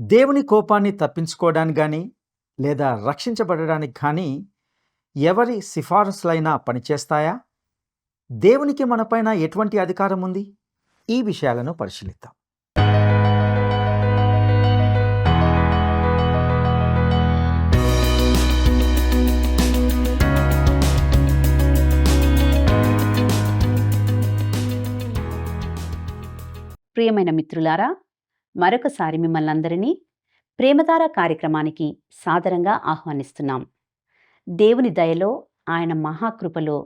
దేవుని కోపాన్ని తప్పించుకోవడానికి గానీ, లేదా రక్షించబడడానికి కానీ ఎవరి సిఫారసులైనా పనిచేస్తాయా? దేవునికి మనపైన ఎటువంటి అధికారం ఉంది? ఈ విషయాలను పరిశీలిద్దాం. ప్రియమైన మిత్రులారా, మరొకసారి మిమ్మల్ని అందరినీ ప్రేమధార కార్యక్రమానికి సాదరంగా ఆహ్వానిస్తున్నాం. దేవుని దయలో, ఆయన మహాకృపలో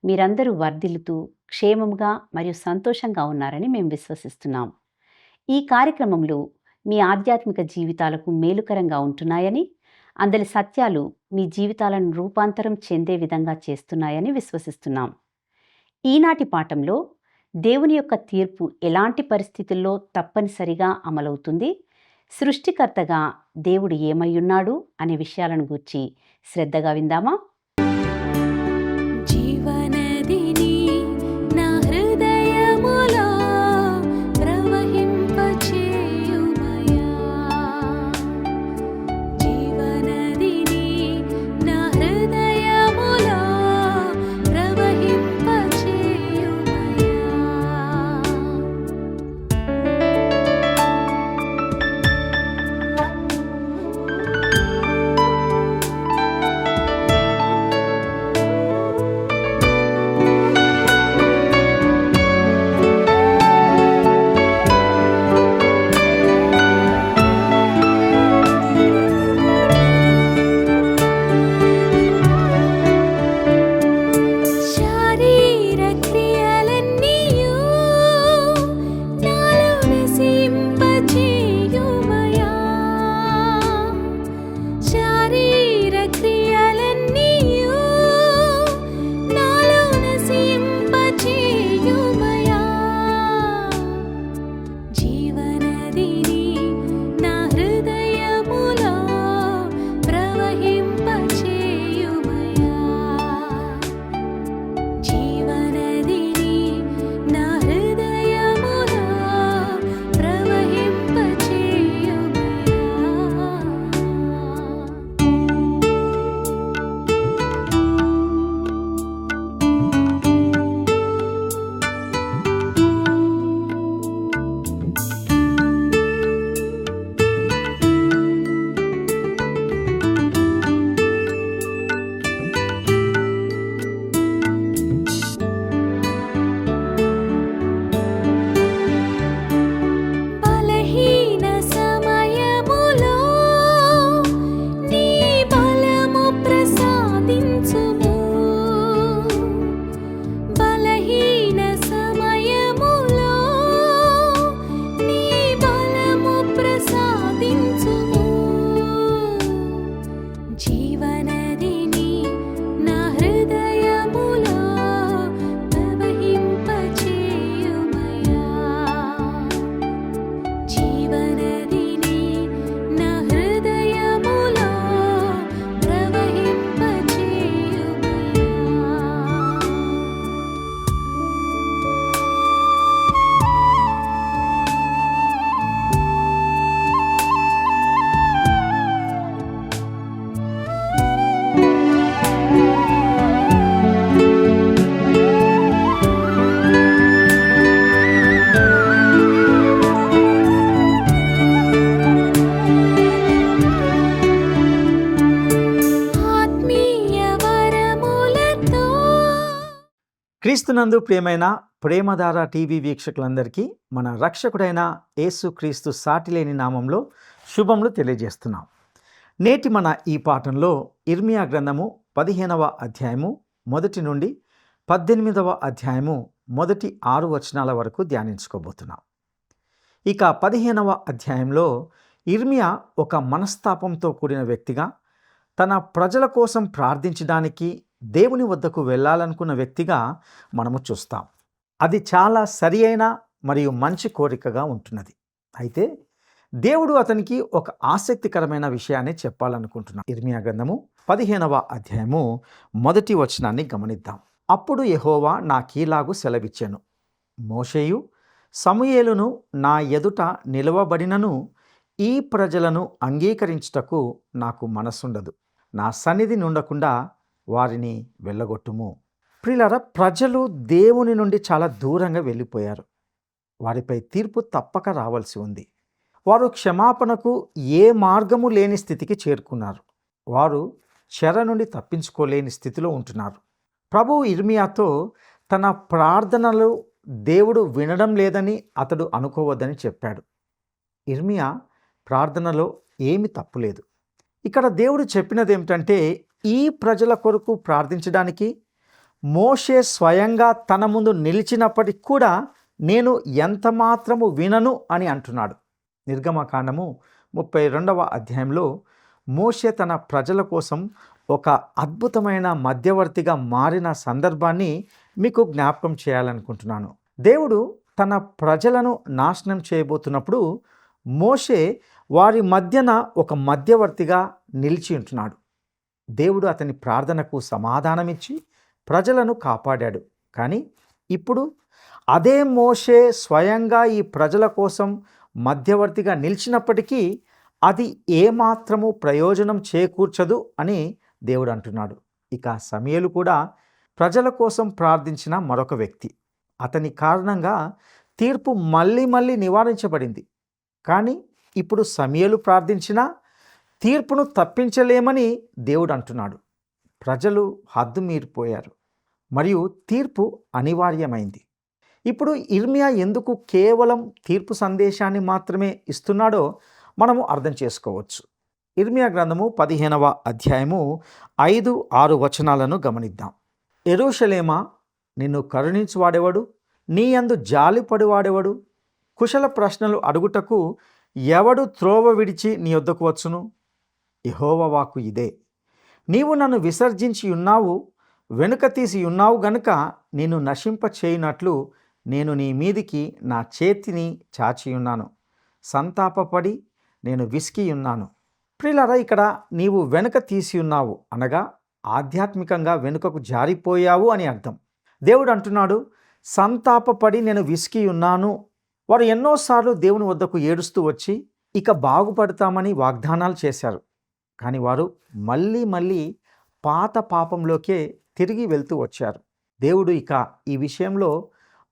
మీరందరూ వర్ధిల్లుతూ క్షేమంగా మరియు సంతోషంగా ఉన్నారని మేము విశ్వసిస్తున్నాం. ఈ కార్యక్రమంలో మీ ఆధ్యాత్మిక జీవితాలకు మేలుకరంగా ఉంటున్నాయని, అందరి సత్యాలు మీ జీవితాలను రూపాంతరం చెందే విధంగా చేస్తున్నాయని విశ్వసిస్తున్నాం. ఈనాటి పాఠంలో దేవుని యొక్క తీర్పు ఎలాంటి పరిస్థితుల్లో తప్పనిసరిగా అమలవుతుంది, సృష్టికర్తగా దేవుడు ఏమయ్యున్నాడు అనే విషయాలను గూర్చి శ్రద్ధగా విందామా? క్రీస్తునందు ప్రియమైన ప్రేమధార టీవీ వీక్షకులందరికీ మన రక్షకుడైన యేసుక్రీస్తు సాటిలేని నామంలో శుభములు తెలియజేస్తున్నాం. నేటి మన ఈ పాఠంలో ఇర్మియా గ్రంథము 15వ అధ్యాయము 1 నుండి 18వ అధ్యాయము మొదటి 6 వచనాల వరకు ధ్యానించుకోబోతున్నాం. ఇక 15వ అధ్యాయంలో ఇర్మియా ఒక మనస్తాపంతో కూడిన వ్యక్తిగా, తన ప్రజల కోసం ప్రార్థించడానికి దేవుని వద్దకు వెళ్ళాలనుకున్న వ్యక్తిగా మనము చూస్తాం. అది చాలా సరి అయిన మరియు మంచి కోరికగా ఉంటున్నది. అయితే దేవుడు అతనికి ఒక ఆసక్తికరమైన విషయాన్ని చెప్పాలనుకుంటున్నాడు. ఇర్మియా గ్రంథము 15వ అధ్యాయము 1 వచనాన్ని గమనిద్దాం. అప్పుడు యెహోవా నాకీలాగు సెలవిచ్చెను, మోషేయు సమూయేలును నా ఎదుట నిలవబడినను ఈ ప్రజలను అంగీకరించుటకు నాకు మనసుండదు. నా సన్నిధి నుండకుండా వారిని వెళ్ళగొట్టుము. ప్రియులారా, ప్రజలు దేవుని నుండి చాలా దూరంగా వెళ్ళిపోయారు. వారిపై తీర్పు తప్పక రావాల్సి ఉంది. వారు క్షమాపణకు ఏ మార్గము లేని స్థితికి చేరుకున్నారు. వారు చెర నుండి తప్పించుకోలేని స్థితిలో ఉంటున్నారు. ప్రభువు ఇర్మియాతో తన ప్రార్థనలు దేవుడు వినడం లేదని అతడు అనుకోవద్దని చెప్పాడు. ఇర్మియా ప్రార్థనలో ఏమి తప్పులేదు. ఇక్కడ దేవుడు చెప్పినది ఏమిటంటే, ఈ ప్రజల కొరకు ప్రార్థించడానికి మోషే స్వయంగా తన ముందు నిలిచినప్పటికి కూడా నేను ఎంత మాత్రము వినను అని అంటున్నాడు. నిర్గమకాండము 32వ అధ్యాయంలో మోషే తన ప్రజల కోసం ఒక అద్భుతమైన మధ్యవర్తిగా మారిన సందర్భాన్ని మీకు జ్ఞాపకం చేయాలనుకుంటున్నాను. దేవుడు తన ప్రజలను నాశనం చేయబోతున్నప్పుడు మోషే వారి మధ్యన ఒక మధ్యవర్తిగా నిలిచి ఉంటున్నాడు. దేవుడు అతని ప్రార్థనకు సమాధానమిచ్చి ప్రజలను కాపాడాడు. కానీ ఇప్పుడు అదే మోషే స్వయంగా ఈ ప్రజల కోసం మధ్యవర్తిగా నిలిచినప్పటికీ అది ఏమాత్రము ప్రయోజనం చేకూర్చదు అని దేవుడు అంటున్నాడు. ఇక సమూయేలు కూడా ప్రజల కోసం ప్రార్థించిన మరొక వ్యక్తి. అతని కారణంగా తీర్పు మళ్ళీ నివారించబడింది. కానీ ఇప్పుడు సమూయేలు ప్రార్థించినా తీర్పును తప్పించలేమని దేవుడు అంటున్నాడు. ప్రజలు హద్దు మీరిపోయారు మరియు తీర్పు అనివార్యమైంది. ఇప్పుడు ఇర్మియా ఎందుకు కేవలం తీర్పు సందేశాన్ని మాత్రమే ఇస్తున్నాడో మనము అర్థం చేసుకోవచ్చు. ఇర్మియా గ్రంథము 15వ అధ్యాయము 5-6 వచనాలను గమనిద్దాం. యెరూషలేమా, నిన్ను కరుణించువాడెవడు? నీ యందు జాలిపడువాడెవడు? కుశల ప్రశ్నలు అడుగుటకు ఎవడు త్రోవ విడిచి నీ యొద్దకు వచ్చును? యెహోవా వాక్కు ఇదే. నీవు నన్ను విసర్జించి ఉన్నావు, వెనుక తీసి ఉన్నావు గనుక నిన్ను నశింప చేయునట్లు నేను నీ మీదికి నా చేతిని చాచియున్నాను. సంతాపపడి నేను విసికియున్నాను. ప్రియులారా, ఇక్కడ నీవు వెనుక తీసి ఉన్నావు అనగా ఆధ్యాత్మికంగా వెనుకకు జారిపోయావు అని అర్థం. దేవుడు అంటున్నాడు, సంతాపపడి నేను విసికియున్నాను. వారు ఎన్నోసార్లు దేవుని వద్దకు ఏడుస్తూ వచ్చి ఇక బాగుపడతామని వాగ్దానాలు చేశారు. కానీ వారు మళ్ళీ పాత పాపంలోకే తిరిగి వెళ్తూ వచ్చారు. దేవుడు ఇక ఈ విషయంలో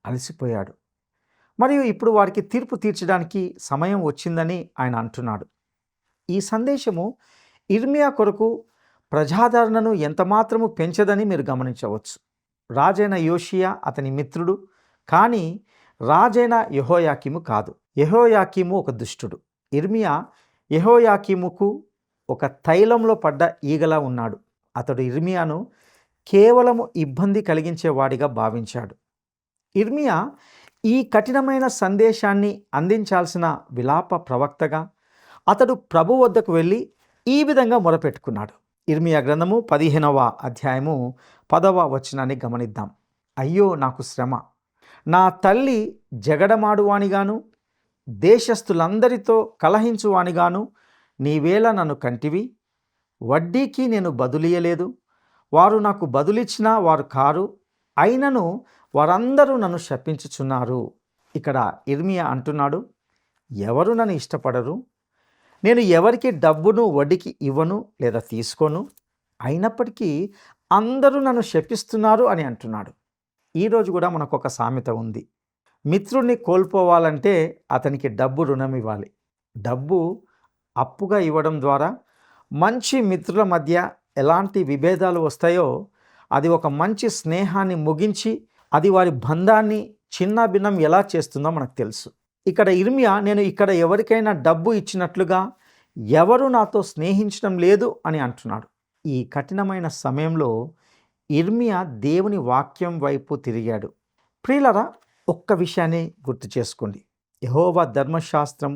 అలసిపోయాడు మరియు ఇప్పుడు వారికి తీర్పు తీర్చడానికి సమయం వచ్చిందని ఆయన అంటున్నాడు. ఈ సందేశము ఇర్మియా కొరకు ప్రజాదరణను ఎంతమాత్రము పెంచదని మీరు గమనించవచ్చు. రాజైన యోషియా అతని మిత్రుడు, కానీ రాజైన యెహోయాకీము కాదు. యెహోయాకీము ఒక దుష్టుడు. ఇర్మియా యెహోయాకీముకు ఒక తైలంలో పడ్డ ఈగలా ఉన్నాడు. అతడు ఇర్మియాను కేవలము ఇబ్బంది కలిగించేవాడిగా భావించాడు. ఇర్మియా ఈ కఠినమైన సందేశాన్ని అందించాల్సిన విలాప ప్రవక్తగా అతడు ప్రభు వద్దకు వెళ్ళి ఈ విధంగా మొరపెట్టుకున్నాడు. ఇర్మియా గ్రంథము 15వ అధ్యాయము 10వ వచనాన్ని గమనిద్దాం. అయ్యో నాకు శ్రమ! నా తల్లి జగడమాడువానిగాను దేశస్థులందరితో కలహించువానిగాను నీవేళ నన్ను కంటివి. వడ్డీకి నేను బదులియలేదు, వారు నాకు బదులిచ్చినా వారు కారు, అయినను వారందరూ నన్ను శపించుచున్నారు. ఇక్కడ ఇర్మియా అంటున్నాడు, ఎవరు నన్ను ఇష్టపడరు? నేను ఎవరికి డబ్బును వడ్డీకి ఇవ్వను లేదా తీసుకోను, అయినప్పటికీ అందరూ నన్ను శపిస్తున్నారు అని అంటున్నాడు. ఈరోజు కూడా మనకు ఒక సామెత ఉంది. మిత్రుడిని కోల్పోవాలంటే అతనికి డబ్బు రుణం ఇవ్వాలి. డబ్బు అప్పుగా ఇవ్వడం ద్వారా మంచి మిత్రుల మధ్య ఎలాంటి విభేదాలు వస్తాయో అది ఒక మంచి స్నేహాన్ని ముగించి అది వారి బంధాన్ని చిన్నభిన్నం ఎలా చేస్తుందో మనకు తెలుసు. ఇక్కడ ఇర్మియా, నేను ఇక్కడ ఎవరికైనా డబ్బు ఇచ్చినట్లుగా ఎవరు నాతో స్నేహించడం లేదు అని అంటున్నాడు. ఈ కఠినమైన సమయంలో ఇర్మియా దేవుని వాక్యం వైపు తిరిగాడు. ప్రియులారా, ఒక్క విషయాన్ని గుర్తు చేసుకోండి. యెహోవా ధర్మశాస్త్రం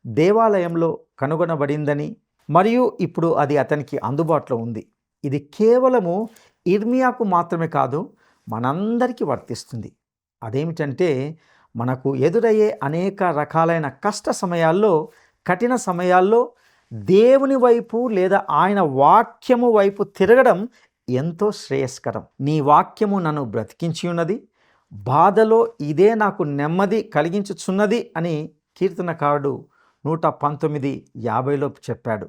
దేవాలయంలో కనుగొనబడిందని మరియు ఇప్పుడు అది అతనికి అందుబాటులో ఉంది. ఇది కేవలము ఇర్మియాకు మాత్రమే కాదు, మనందరికీ వర్తిస్తుంది. అదేమిటంటే, మనకు ఎదురయ్యే అనేక రకాలైన కష్ట సమయాల్లో, కఠిన సమయాల్లో దేవుని వైపు లేదా ఆయన వాక్యము వైపు తిరగడం ఎంతో శ్రేయస్కరం. నీ వాక్యము నన్ను బ్రతికించి ఉన్నది, బాధలో ఇదే నాకు నెమ్మది కలిగించుచున్నది అని కీర్తనకారుడు 119:50 చెప్పాడు.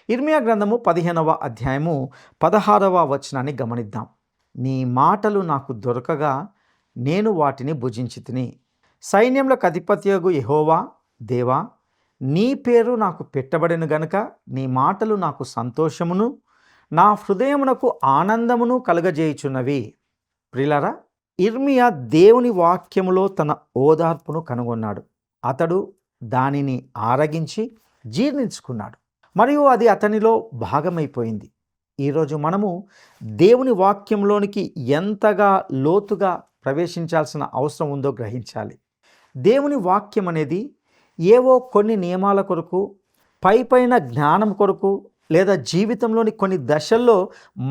ఇర్మియా గ్రంథము 15వ అధ్యాయము 16వ వచనాన్ని గమనిద్దాం. నీ మాటలు నాకు దొరకగా నేను వాటిని భుజించితిని. సైన్యములకు అధిపతియగు యెహోవా, దేవా, నీ పేరు నాకు పెట్టబడిన గనుక నీ మాటలు నాకు సంతోషమును నా హృదయమునకు ఆనందమును కలుగజేయుచున్నవి. ప్రియులారా, ఇర్మియా దేవుని వాక్యములో తన ఓదార్పును కనుగొన్నాడు. అతడు దానిని ఆరగించి జీర్ణించుకున్నాడు మరియు అది అతనిలో భాగమైపోయింది. ఈరోజు మనము దేవుని వాక్యంలోనికి ఎంతగా లోతుగా ప్రవేశించాల్సిన అవసరం ఉందో గ్రహించాలి. దేవుని వాక్యం అనేది ఏవో కొన్ని నియమాల కొరకు, పైపైన జ్ఞానం కొరకు, లేదా జీవితంలోని కొన్ని దశల్లో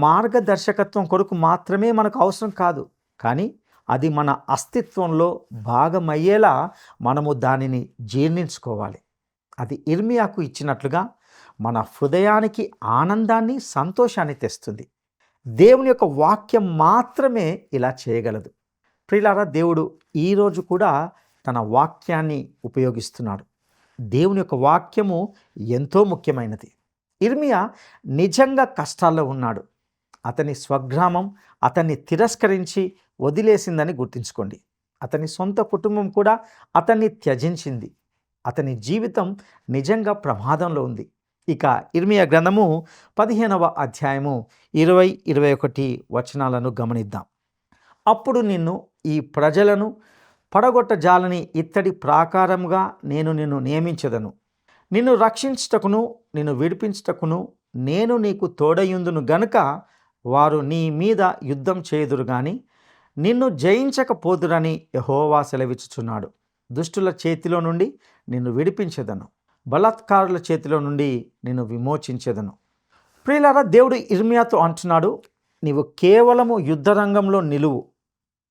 మార్గదర్శకత్వం కొరకు మాత్రమే మనకు అవసరం కాదు. కానీ అది మన అస్తిత్వంలో భాగమయ్యేలా మనము దానిని జీర్ణించుకోవాలి. అది ఇర్మియాకు ఇచ్చినట్లుగా మన హృదయానికి ఆనందాన్ని, సంతోషాన్ని తెస్తుంది. దేవుని యొక్క వాక్యం మాత్రమే ఇలా చేయగలదు. ప్రియులారా, దేవుడు ఈరోజు కూడా తన వాక్యాన్ని ఉపయోగిస్తున్నాడు. దేవుని యొక్క వాక్యము ఎంతో ముఖ్యమైనది. ఇర్మియా నిజంగా కష్టాల్లో ఉన్నాడు. అతని స్వగ్రామం అతన్ని తిరస్కరించి వదిలేసిందని గుర్తుంచుకోండి. అతని సొంత కుటుంబం కూడా అతన్ని త్యజించింది. అతని జీవితం నిజంగా ప్రమాదంలో ఉంది. ఇక ఇర్మియా గ్రంథము 15వ అధ్యాయము 20-21 వచనాలను గమనిద్దాం. అప్పుడు నిన్ను, ఈ ప్రజలను పడగొట్టజాలని ఇత్తడి ప్రాకారముగా నేను నిన్ను నియమించదను. నిన్ను రక్షించుటకును నిన్ను విడిపించుటకును నేను నీకు తోడయుందును గనుక వారు నీ మీద యుద్ధం చేయుదురు గాని నిన్ను జయించకపోదురని యెహోవా సెలవిచ్చుచున్నాడు. దుష్టుల చేతిలో నుండి నిన్ను విడిపించెదను, బలాత్కారుల చేతిలో నుండి నిన్ను విమోచించెదను. ప్రియులారా, దేవుడు ఇర్మియాతో అంటున్నాడు, నీవు కేవలము యుద్ధరంగంలో నిలువు,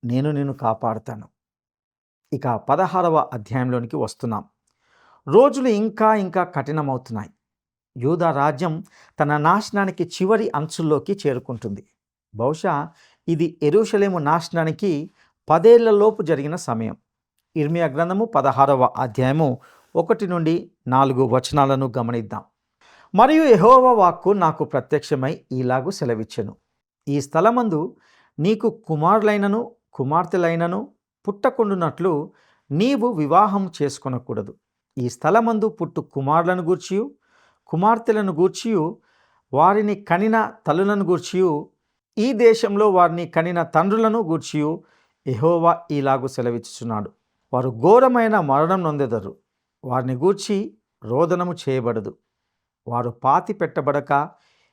నేను నిన్ను కాపాడుతాను. ఇక 16వ అధ్యాయంలోనికి వస్తున్నాం. రోజులు ఇంకా కఠినమవుతున్నాయి. యూదా రాజ్యం తన నాశనానికి చివరి అంచుల్లోకి చేరుకుంటుంది. బహుశా ఇది యెరూషలేము నాశనానికి 10 ఏళ్లలోపు జరిగిన సమయం. ఇర్మియా గ్రంథము 16వ అధ్యాయము 1-4 వచనాలను గమనిద్దాం. మరియు యెహోవా వాక్కు నాకు ప్రత్యక్షమై ఈలాగు సెలవిచ్చెను. ఈ స్థలమందు నీకు కుమారులైనను కుమార్తెలైనను పుట్టకుండునట్లు నీవు వివాహం చేసుకొనకూడదు. ఈ స్థలమందు పుట్టు కుమారులను గూర్చియు కుమార్తెలను గూర్చియు వారిని కనిన తల్లులను గూర్చియు ఈ దేశంలో వారిని కనిన తండ్రులను గూర్చియు యెహోవా ఈలాగు సెలవిచ్చుచున్నాడు. వారు ఘోరమైన మరణం నొందెదరు. వారిని గూర్చి రోదనము చేయబడదు. వారు పాతి పెట్టబడక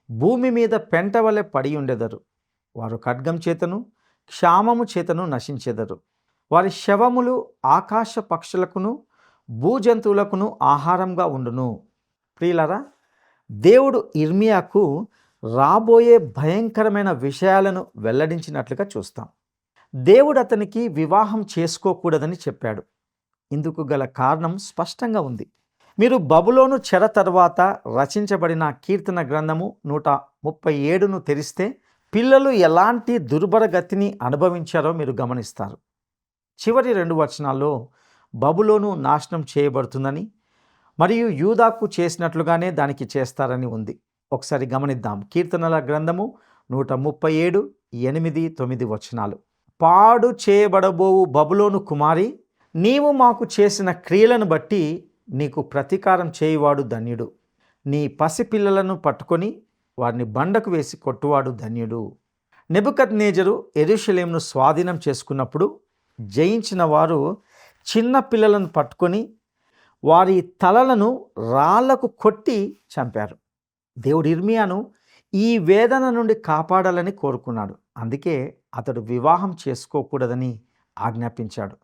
భూమి మీద పెంటవలె పడి ఉండెదరు. వారు ఖడ్గం చేతను క్షామము చేతను నశించెదరు. వారి శవములు ఆకాశ పక్షులకును భూజంతువులకును ఆహారంగా ఉండును. ప్రియులారా, దేవుడు ఇర్మియాకు రాబోయే భయంకరమైన విషయాలను వెల్లడించినట్లుగా చూస్తాం. దేవుడు అతనికి వివాహం చేసుకోకూడదని చెప్పాడు. ఇందుకు గల కారణం స్పష్టంగా ఉంది. మీరు బబులోను చెర తర్వాత రచించబడిన కీర్తన గ్రంథము 137ను తెరిస్తే పిల్లలు ఎలాంటి దుర్భర గతిని అనుభవించారో మీరు గమనిస్తారు. చివరి 2 వచనాల్లో బబులోను నాశనం చేయబడుతుందని మరియు యూదాకు చేసినట్లుగానే దానికి చేస్తారని ఉంది. ఒకసారి గమనిద్దాం. కీర్తనల గ్రంథము 137, 8, 9 వచనాలు. పాడు చేయబడబోవు బబులోను కుమారి, నీవు మాకు చేసిన క్రియలను బట్టి నీకు ప్రతీకారం చేయువాడు ధన్యుడు. నీ పసిపిల్లలను పట్టుకొని వారిని బండకు వేసి కొట్టువాడు ధన్యుడు. నెబుకద్నెజరు యెరూషలేమును స్వాధీనం చేసుకున్నప్పుడు జయించిన వారు చిన్న పిల్లలను పట్టుకొని వారి తలలను రాళ్లకు కొట్టి చంపారు. దేవుడు ఇర్మియాను ఈ వేదన నుండి కాపాడాలని కోరుకున్నాడు. అందుకే అతడు వివాహం చేసుకోకూడదని ఆజ్ఞాపించాడు.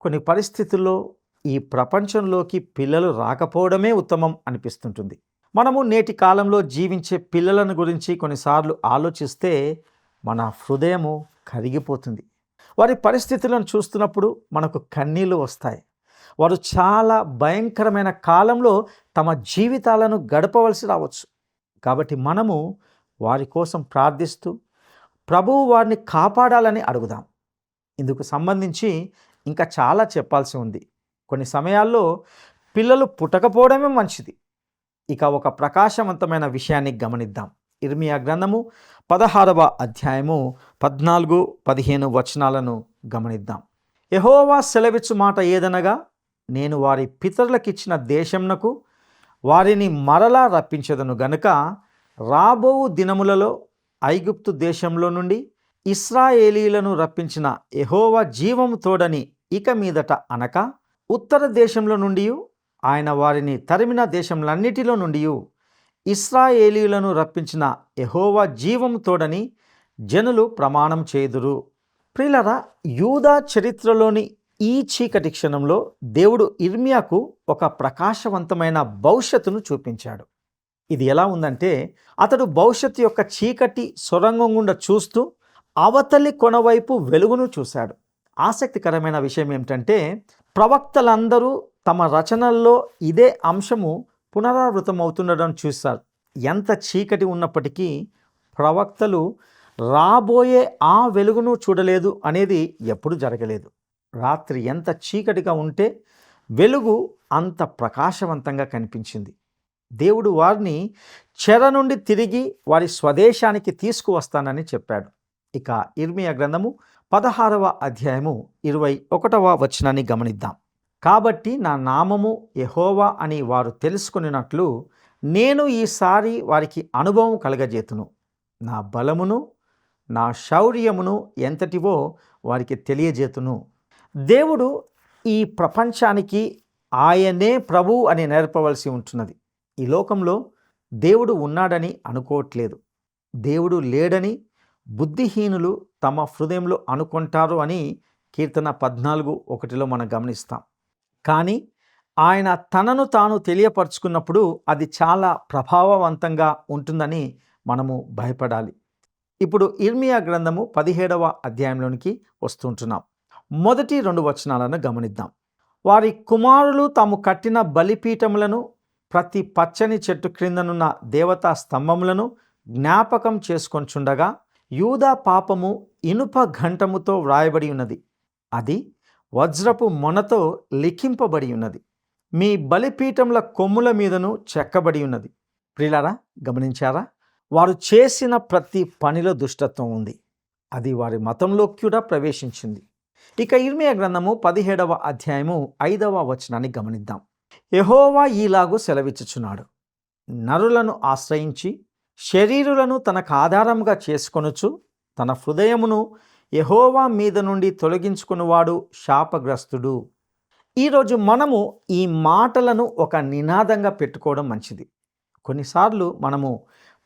కొన్ని పరిస్థితుల్లో ఈ ప్రపంచంలోకి పిల్లలు రాకపోవడమే ఉత్తమం అనిపిస్తుంటుంది. మనము నేటి కాలంలో జీవించే పిల్లలను గురించి కొన్నిసార్లు ఆలోచిస్తే మన హృదయము కరిగిపోతుంది. వారి పరిస్థితులను చూస్తున్నప్పుడు మనకు కన్నీళ్లు వస్తాయి. వారు చాలా భయంకరమైన కాలంలో తమ జీవితాలను గడపవలసి రావచ్చు. కాబట్టి మనము వారి కోసం ప్రార్థిస్తూ ప్రభువు వారిని కాపాడాలని అడుగుదాం. ఇందుకు సంబంధించి ఇంకా చాలా చెప్పాల్సి ఉంది. కొన్ని సమయాల్లో పిల్లలు పుట్టకపోవడమే మంచిది. ఇక ఒక ప్రకాశవంతమైన విషయాన్ని గమనిద్దాం. ఇర్మియా గ్రంథము 16వ అధ్యాయము 14-15 వచనాలను గమనిద్దాం. యెహోవా సెలవిచ్చు మాట ఏదనగా, నేను వారి పితరులకిచ్చిన దేశంనకు వారిని మరలా రప్పించెదను గనుక రాబోవు దినములలో ఐగుప్తు దేశంలో నుండి ఇశ్రాయేలీలను రప్పించిన యెహోవా జీవము తోడని ఇక మీదట అనక, ఉత్తర దేశంలో నుండి ఆయన వారిని తరిమిన దేశంలన్నిటిలో నుండి ఇశ్రాయేలీలను రప్పించిన యెహోవా జీవము తోడని జనులు ప్రమాణం చేయుదురు. ప్రియులారా, యూదా చరిత్రలోని ఈ చీకటి క్షణంలో దేవుడు ఇర్మియాకు ఒక ప్రకాశవంతమైన భవిష్యత్తును చూపించాడు. ఇది ఎలా ఉందంటే, అతడు భవిష్యత్తు యొక్క చీకటి సొరంగం గుండా చూస్తూ అవతలి కొనవైపు వెలుగును చూశాడు. ఆసక్తికరమైన విషయం ఏమిటంటే, ప్రవక్తలందరూ తమ రచనల్లో ఇదే అంశము పునరావృతమవుతుండడం చూశారు. ఎంత చీకటి ఉన్నప్పటికీ ప్రవక్తలు రాబోయే ఆ వెలుగును చూడలేదు అనేది ఎప్పుడు జరగలేదు. రాత్రి ఎంత చీకటిగా ఉంటే వెలుగు అంత ప్రకాశవంతంగా కనిపించింది. దేవుడు వారిని చెర నుండి తిరిగి వారి స్వదేశానికి తీసుకువస్తానని చెప్పాడు. ఇక ఇర్మియా గ్రంథము 16వ అధ్యాయము 21వ వచనాన్ని గమనిద్దాం. కాబట్టి నా నామము యెహోవా అని వారు తెలుసుకున్నట్లు నేను ఈసారి వారికి అనుభవం కలగజేతును. నా బలమును నా శౌర్యమును ఎంతటివో వారికి తెలియజేతును. దేవుడు ఈ ప్రపంచానికి ఆయనే ప్రభువు అని నేర్పవలసి ఉంటున్నది. ఈ లోకంలో దేవుడు ఉన్నాడని అనుకోవట్లేదు. దేవుడు లేడని బుద్ధిహీనులు తమ హృదయంలో అనుకుంటారు అని కీర్తన 14:1లో మనం గమనిస్తాం. కానీ ఆయన తనను తాను తెలియపరుచుకున్నప్పుడు అది చాలా ప్రభావవంతంగా ఉంటుందని మనము భయపడాలి. ఇప్పుడు ఇర్మియా గ్రంథము 17వ అధ్యాయంలోనికి వస్తుంటున్నాం. మొదటి 2 వచనాలను గమనిద్దాం. వారి కుమారులు తాము కట్టిన బలిపీఠములను, ప్రతి పచ్చని చెట్టు క్రిందనున్న దేవతా స్తంభములను జ్ఞాపకం చేసుకొంచుండగా, యూదా పాపము ఇనుప ఘంటముతో వ్రాయబడి ఉన్నది, అది వజ్రపు మొనతో లిఖింపబడి ఉన్నది, మీ బలిపీఠముల కొమ్ముల మీదను చెక్కబడి ఉన్నది. ప్రియులారా, గమనించారా? వారు చేసిన ప్రతి పనిలో దుష్టత్వం ఉంది. అది వారి మతంలోకి కూడా ప్రవేశించింది. ఇక ఇర్మియా గ్రంథము 17వ అధ్యాయము 5వ వచనాన్ని గమనిద్దాం. యెహోవా ఈలాగు సెలవిచ్చుచున్నాడు, నరులను ఆశ్రయించి శరీరులను తనకు ఆధారముగా చేసుకొనుచు తన హృదయమును యెహోవా మీద నుండి తొలగించుకునివాడు శాపగ్రస్తుడు. ఈరోజు మనము ఈ మాటలను ఒక నినాదంగా పెట్టుకోవడం మంచిది. కొన్నిసార్లు మనము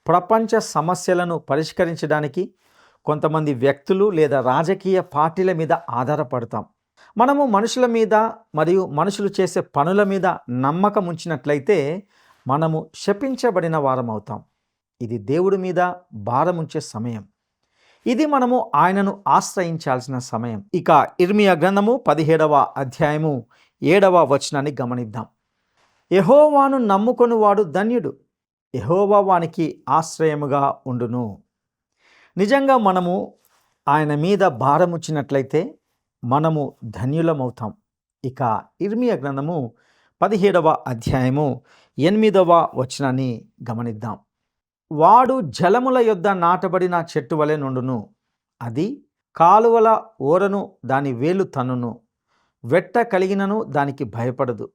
ప్రపంచ సమస్యలను పరిష్కరించడానికి కొంతమంది వ్యక్తులు లేదా రాజకీయ పార్టీల మీద ఆధారపడతాం. మనము మనుషుల మీద మరియు మనుషులు చేసే పనుల మీద నమ్మకం ఉంచినట్లయితే మనము శపించబడిన వారం అవుతాం. ఇది దేవుడి మీద భారం ఉంచే సమయం. ఇది మనము ఆయనను ఆశ్రయించాల్సిన సమయం. ఇక ఇర్మియా గ్రంథము 17వ అధ్యాయము 7వ వచనాన్ని గమనిద్దాం. యెహోవాను నమ్ముకొనువాడు ధన్యుడు, యెహోవా వానికి ఆశ్రయముగా ఉండును. నిజంగా మనము ఆయన మీద భారం ఉంచినట్లయితే మనము ధన్యులమవుతాం. ఇక ఇర్మియా గ్రంథము 17వ అధ్యాయము 8వ వచనాన్ని గమనిద్దాం. వాడు జలముల యొద్ద నాటబడిన చెట్టు వలె నుండును, అది కాలువల ఓరను దాని వేలు తన్నును, వెట్ట కలిగినను దానికి భయపడదు,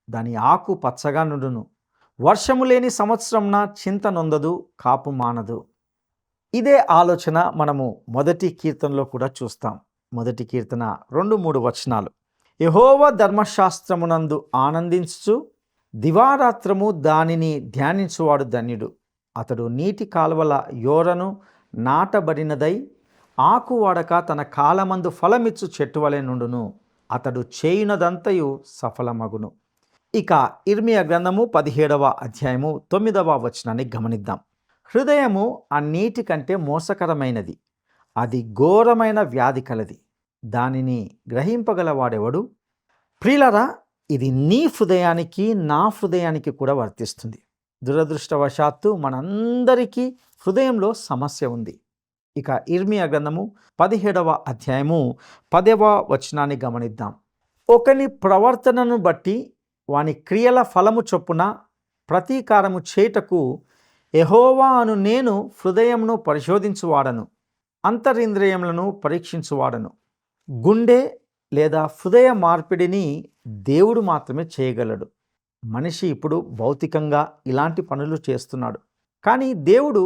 దాని ఆకు పచ్చగా నుండును, వర్షము లేని సంవత్సరంన చింత నొందదు, కాపు మానదు. ఇదే ఆలోచన మనము మొదటి కీర్తనలో కూడా చూస్తాం. మొదటి కీర్తన 2-3 వచనాలు. యెహోవా ధర్మశాస్త్రమునందు ఆనందించుచు దివారాత్రము దానిని ధ్యానించువాడు ధన్యుడు. అతడు నీటి కాలువల యోరను నాటబడినదై ఆకు వాడక తన కాలమందు ఫలమిచ్చు చెట్టు వలె నుండును, అతడు చేయునదంతయు సఫలమగును. ఇక ఇర్మియా గ్రంథము 17వ అధ్యాయము 9వ వచనాన్ని గమనిద్దాం. హృదయము ఆ నీటి కంటే మోసకరమైనది, అది ఘోరమైన వ్యాధి కలది, దానిని గ్రహింపగలవాడెవడు? ప్రియులారా, ఇది నీ హృదయానికి నా హృదయానికి కూడా వర్తిస్తుంది. దురదృష్టవశాత్తు మనందరికీ హృదయంలో సమస్య ఉంది. ఇక ఇర్మియా గ్రంథము 17వ అధ్యాయము 10వ వచనాన్ని గమనిద్దాం. ఒకని ప్రవర్తనను బట్టి వాని క్రియల ఫలము చొప్పున ప్రతీకారము చేయుటకు యెహోవా అను నేను హృదయమును పరిశోధించువాడను, అంతరింద్రియములను పరీక్షించువాడను. గుండె లేదా హృదయ మార్పిడిని దేవుడు మాత్రమే చేయగలడు. మనిషి ఇప్పుడు భౌతికంగా ఇలాంటి పనులు చేస్తున్నాడు, కానీ దేవుడు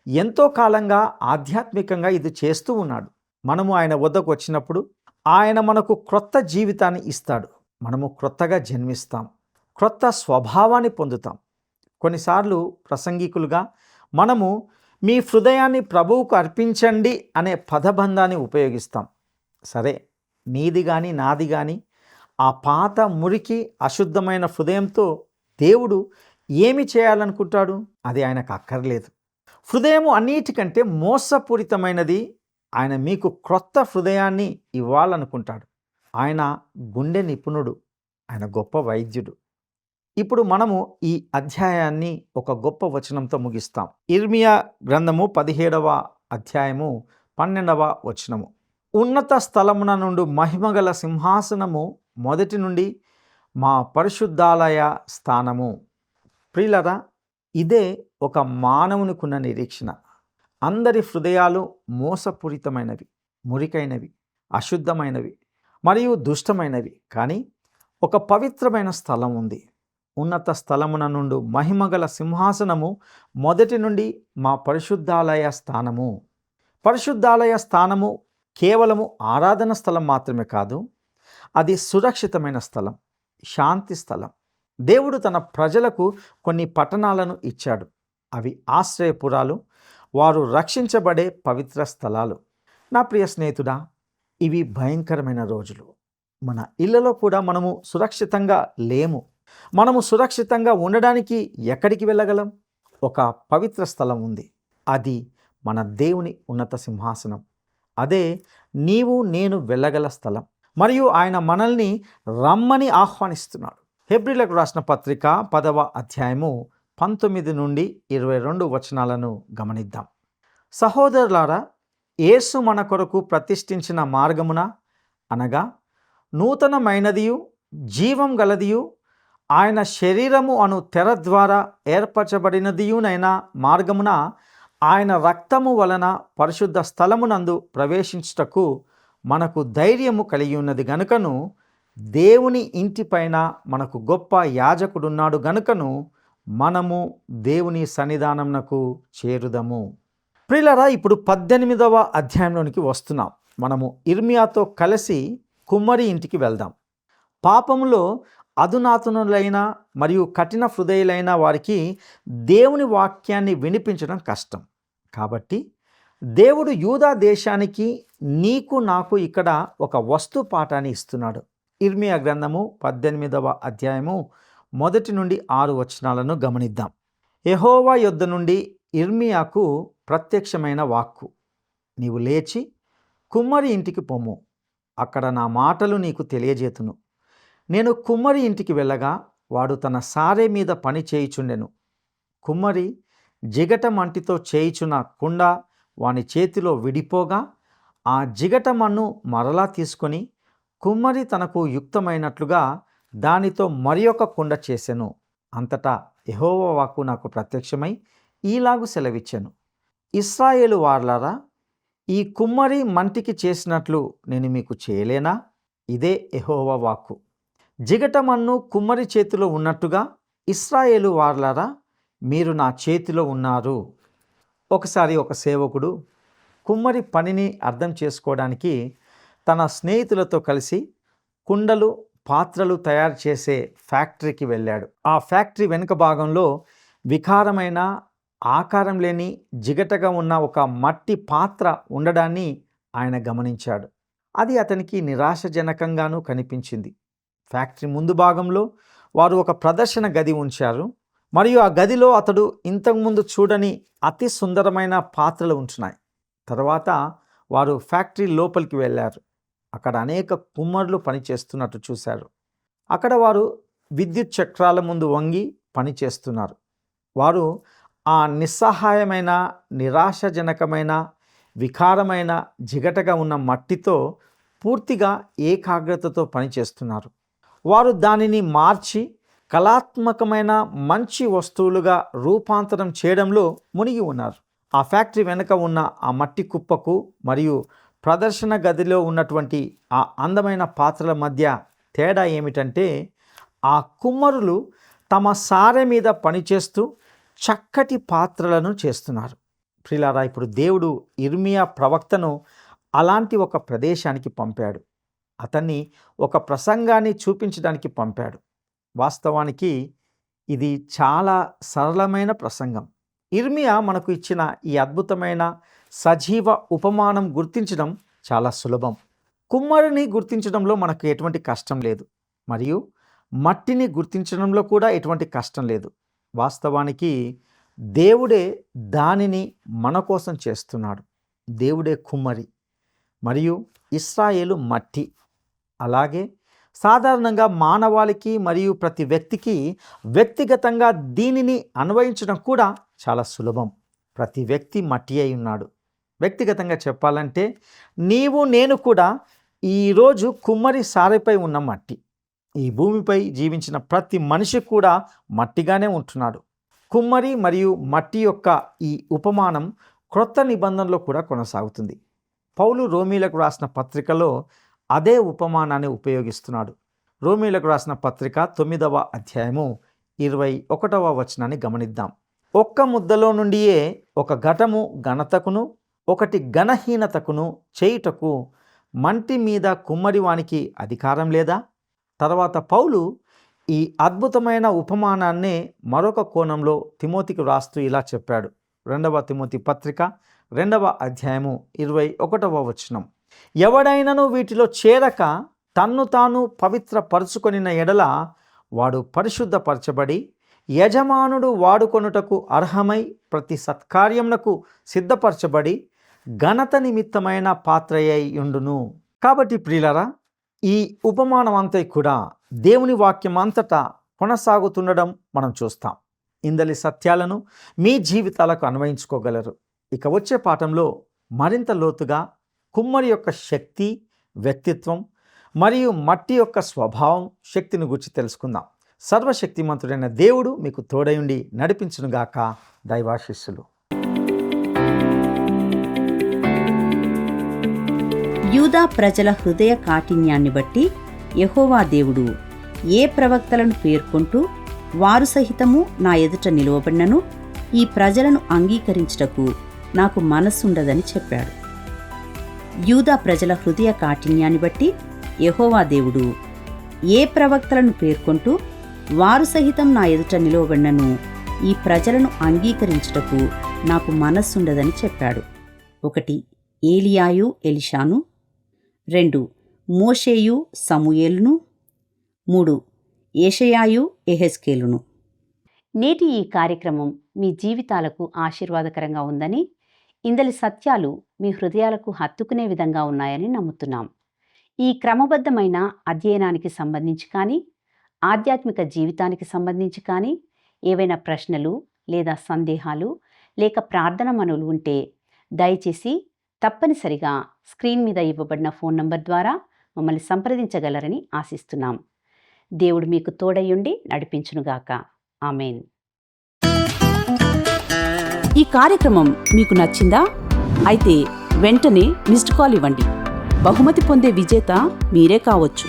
ఎంతో కాలంగా ఆధ్యాత్మికంగా ఇది చేస్తూ ఉన్నాడు. మనము ఆయన వద్దకు వచ్చినప్పుడు ఆయన మనకు క్రొత్త జీవితాన్ని ఇస్తాడు. మనము క్రొత్తగా జన్మిస్తాం, క్రొత్త స్వభావాన్ని పొందుతాం. కొన్నిసార్లు ప్రసంగికులుగా మనము మీ హృదయాన్ని ప్రభువుకు అర్పించండి అనే పదబంధాన్ని ఉపయోగిస్తాం. సరే, నీది కానీ నాది కానీ ఆ పాత మురికి అశుద్ధమైన హృదయంతో దేవుడు ఏమి చేయాలనుకుంటాడు? అది ఆయనకు అక్కర్లేదు. హృదయము అన్నిటికంటే మోసపూరితమైనది. ఆయన మీకు క్రొత్త హృదయాన్ని ఇవ్వాలనుకుంటాడు. ఆయన గుండె నిపుణుడు, ఆయన గొప్ప వైద్యుడు. ఇప్పుడు మనము ఈ అధ్యాయాన్ని ఒక గొప్ప వచనంతో ముగిస్తాం. ఇర్మియా గ్రంథము 17వ అధ్యాయము 12వ వచనము. ఉన్నత స్థలమున నుండి మహిమగల సింహాసనము మొదటి నుండి మా పరిశుద్ధాలయ స్థానము. ప్రియులరా, ఇదే ఒక మానవునికున్న నిరీక్షణ. అందరి హృదయాలు మోసపూరితమైనవి, మురికైనవి, అశుద్ధమైనవి మరియు దుష్టమైనవి. కానీ ఒక పవిత్రమైన స్థలం ఉంది. ఉన్నత స్థలమున నుండి మహిమగల సింహాసనము మొదటి నుండి మా పరిశుద్ధాలయ స్థానము. పరిశుద్ధాలయ స్థానము కేవలము ఆరాధన స్థలం మాత్రమే కాదు, అది సురక్షితమైన స్థలం, శాంతి స్థలం. దేవుడు తన ప్రజలకు కొన్ని పట్టణాలను ఇచ్చాడు. అవి ఆశ్రయపురాలు, వారు రక్షించబడే పవిత్ర స్థలాలు. నా ప్రియ స్నేహితుడా, ఇవి భయంకరమైన రోజులు. మన ఇళ్లలో కూడా మనము సురక్షితంగా లేము. మనము సురక్షితంగా ఉండడానికి ఎక్కడికి వెళ్ళగలం? ఒక పవిత్ర స్థలం ఉంది. అది మన దేవుని ఉన్నత సింహాసనం. అదే నీవు నేను వెళ్ళగల స్థలం. మరియు ఆయన మనల్ని రమ్మని ఆహ్వానిస్తున్నాడు. హెబ్రీలకు రాసిన పత్రిక 10వ అధ్యాయము 19 నుండి 22 వచనాలను గమనిద్దాం. సహోదరులారా, యేసు మన కొరకు ప్రతిష్ఠించిన మార్గమున, అనగా నూతనమైనదియు జీవం గలదియు ఆయన శరీరము అను తెర ద్వారా ఏర్పరచబడినదియునైన మార్గమున ఆయన రక్తము వలన పరిశుద్ధ స్థలమునందు ప్రవేశించుటకు మనకు ధైర్యము కలిగి ఉన్నది గనుకను, దేవుని ఇంటిపైన మనకు గొప్ప యాజకుడున్నాడు గనుకను మనము దేవుని సన్నిధానమునకు చేరుదము. ప్రియులారా, ఇప్పుడు 18వ అధ్యాయంలోనికి వస్తున్నాం. మనము ఇర్మియాతో కలిసి కుమ్మరి ఇంటికి వెళ్దాం. పాపములో అధునాతనులైన మరియు కఠిన హృదయులైన వారికి దేవుని వాక్యాన్ని వినిపించడం కష్టం. కాబట్టి దేవుడు యూదా దేశానికి, నీకు నాకు ఇక్కడ ఒక వస్తు పాఠాన్ని ఇస్తున్నాడు. ఇర్మియా గ్రంథము 18వ అధ్యాయము 1 నుండి 6 వచనాలను గమనిద్దాం. యెహోవా యొద్ద నుండి ఇర్మియాకు ప్రత్యక్షమైన వాక్కు. నీవు లేచి కుమ్మరి ఇంటికి పొమ్ము, అక్కడ నా మాటలు నీకు తెలియజేతును. నేను కుమ్మరి ఇంటికి వెళ్ళగా వాడు తన సారె మీద పని చేయుచుండెను. కుమ్మరి జిగట మంటితో చేయుచున్న కుండ వాని చేతిలో విడిపోగా ఆ జిగట మన్ను మరలా తీసుకొని కుమ్మరి తనకు యుక్తమైనట్లుగా దానితో మరి ఒక కుండ చేసెను. అంతటా యెహోవా వాక్కు నాకు ప్రత్యక్షమై ఈలాగు సెలవిచ్చెను. ఇశ్రాయేలు వారలారా, ఈ కుమ్మరి మంటికి చేసినట్లు నేను మీకు చేయలేనా? ఇదే యెహోవా వాక్కు. జిగటమన్ను కుమ్మరి చేతిలో ఉన్నట్టుగా ఇశ్రాయేలు వారలారా, మీరు నా చేతిలో ఉన్నారు. ఒకసారి ఒక సేవకుడు కుమ్మరి పనిని అర్థం చేసుకోవడానికి తన స్నేహితులతో కలిసి కుండలు, పాత్రలు తయారు చేసే ఫ్యాక్టరీకి వెళ్ళాడు. ఆ ఫ్యాక్టరీ వెనుక భాగంలో వికారమైన, ఆకారం లేని, జిగటగా ఉన్న ఒక మట్టి పాత్ర ఉండడాన్ని ఆయన గమనించాడు. అది అతనికి నిరాశజనకంగానూ కనిపించింది. ఫ్యాక్టరీ ముందు భాగంలో వారు ఒక ప్రదర్శన గది ఉంచారు. మరియు ఆ గదిలో అతడు ఇంతకుముందు చూడని అతి సుందరమైన పాత్రలు ఉంటున్నాయి. తర్వాత వారు ఫ్యాక్టరీ లోపలికి వెళ్ళారు. అక్కడ అనేక కుమ్మరులు పనిచేస్తున్నట్టు చూశారు. అక్కడ వారు విద్యుత్ చక్రాల ముందు వంగి పనిచేస్తున్నారు. వారు ఆ నిస్సహాయమైన, నిరాశజనకమైన, వికారమైన, జిగటగా ఉన్న మట్టితో పూర్తిగా ఏకాగ్రతతో పనిచేస్తున్నారు. వారు దానిని మార్చి కళాత్మకమైన మంచి వస్తువులుగా రూపాంతరం చేయడంలో మునిగి ఉన్నారు. ఆ ఫ్యాక్టరీ వెనుక ఉన్న ఆ మట్టి కుప్పకు మరియు ప్రదర్శన గదిలో ఉన్నటువంటి ఆ అందమైన పాత్రల మధ్య తేడా ఏమిటంటే, ఆ కుమ్మరులు తమ సారె మీద పనిచేస్తూ చక్కటి పాత్రలను చేస్తున్నారు. ప్రియులారా, ఇప్పుడు దేవుడు ఇర్మియా ప్రవక్తను అలాంటి ఒక ప్రదేశానికి పంపాడు. అతన్ని ఒక ప్రసంగాన్ని చూపించడానికి పంపాడు. వాస్తవానికి ఇది చాలా సరళమైన ప్రసంగం. ఇర్మియా మనకు ఇచ్చిన ఈ అద్భుతమైన సజీవ ఉపమానం గుర్తించడం చాలా సులభం. కుమ్మరిని గుర్తించడంలో మనకు ఎటువంటి కష్టం లేదు, మరియు మట్టిని గుర్తించడంలో కూడా ఎటువంటి కష్టం లేదు. వాస్తవానికి దేవుడే దానిని మన కోసం చేస్తున్నాడు. దేవుడే కుమ్మరి మరియు ఇశ్రాయేలు మట్టి. అలాగే సాధారణంగా మానవాళికి మరియు ప్రతి వ్యక్తికి వ్యక్తిగతంగా దీనిని అన్వయించడం కూడా చాలా సులభం. ప్రతి వ్యక్తి మట్టి అయి ఉన్నాడు. వ్యక్తిగతంగా చెప్పాలంటే నీవు నేను కూడా ఈరోజు కుమ్మరి సారెపై ఉన్న మట్టి. ఈ భూమిపై జీవించిన ప్రతి మనిషి కూడా మట్టిగానే ఉంటున్నాడు. కుమ్మరి మరియు మట్టి యొక్క ఈ ఉపమానం క్రొత్త నిబంధనలో కూడా కొనసాగుతుంది. పౌలు రోమీలకు రాసిన పత్రికలో అదే ఉపమానాన్ని ఉపయోగిస్తున్నాడు. రోమీలకు రాసిన పత్రిక 9వ అధ్యాయము 21వ వచనాన్ని గమనిద్దాం. ఒక్క ముద్దలో నుండియే ఒక ఘటము ఘనతకును ఒకటి ఘనహీనతకును చేయుటకు మంటి మీద కుమ్మరివానికి అధికారం లేదా? తర్వాత పౌలు ఈ అద్భుతమైన ఉపమానాన్ని మరొక కోణంలో తిమోతికి రాస్తూ ఇలా చెప్పాడు. 2వ తిమోతి పత్రిక 2వ అధ్యాయము 21వ వచనం. ఎవడైనను వీటిలో చేరక తన్ను తాను పవిత్రపరుచుకొనిన ఎడల వాడు పరిశుద్ధపరచబడి యజమానుడు వాడుకొనుటకు అర్హమై ప్రతి సత్కార్యమునకు సిద్ధపరచబడి ఘనత నిమిత్తమైన పాత్రయ్యై ఉండును. కాబట్టి ప్రియులారా, ఈ ఉపమానం అంతా కూడా దేవుని వాక్యం అంతటా కొనసాగుతుండడం మనం చూస్తాం. ఇందలి సత్యాలను మీ జీవితాలకు అన్వయించుకోగలరు. ఇక వచ్చే పాఠంలో మరింత లోతుగా కుమ్మరి యొక్క శక్తి, వ్యక్తిత్వం మరియు మట్టి యొక్క స్వభావం, శక్తిని గురించి తెలుసుకుందాం. సర్వశక్తిమంతుడైన దేవుడు మీకు తోడయుండి నడిపించునుగాక. దైవాశీస్సులు. యూదా ప్రజల హృదయ కాఠిన్యాన్ని బట్టి యెహోవా దేవుడు ఏ ప్రవక్తలను పేర్కొంటూ వారు సహితము నా ఎదుట నిలువబడినను ఈ ప్రజలను అంగీకరించుటకు నాకు మనస్సుండదని చెప్పాడు. యూదా ప్రజల హృదయ కాఠిన్యాన్ని బట్టి యెహోవా దేవుడు ఏ ప్రవక్తలను పేర్కొంటూ వారు సహితం నా ఎదుట నిలువబడినను ఈ ప్రజలను అంగీకరించుటకు నాకు మనస్సుండదని చెప్పాడు. 1 ఏలియాయు ఎలిషాను, 2 మోషేయు సమూయేలును, 3 ఏషయాయు యెహెజ్కేలును. నేటి ఈ కార్యక్రమం మీ జీవితాలకు ఆశీర్వాదకరంగా ఉందని, ఇందలి సత్యాలు మీ హృదయాలకు హత్తుకునే విధంగా ఉన్నాయని నమ్ముతున్నాం. ఈ క్రమబద్ధమైన అధ్యయనానికి సంబంధించి కానీ, ఆధ్యాత్మిక జీవితానికి సంబంధించి కానీ ఏవైనా ప్రశ్నలు లేదా సందేహాలు లేక ప్రార్థన మనవులు ఉంటే దయచేసి తప్పనిసరిగా స్క్రీన్ మీద ఇవ్వబడిన ఫోన్ నంబర్ ద్వారా మమ్మల్ని సంప్రదించగలరని ఆశిస్తున్నాం. దేవుడు మీకు తోడయుండి నడిపించునుగాక. ఆమేన్. ఈ కార్యక్రమం మీకు నచ్చిందా? అయితే వెంటనే మిస్డ్ కాల్ ఇవ్వండి. బహుమతి పొందే విజేత మీరే కావచ్చు.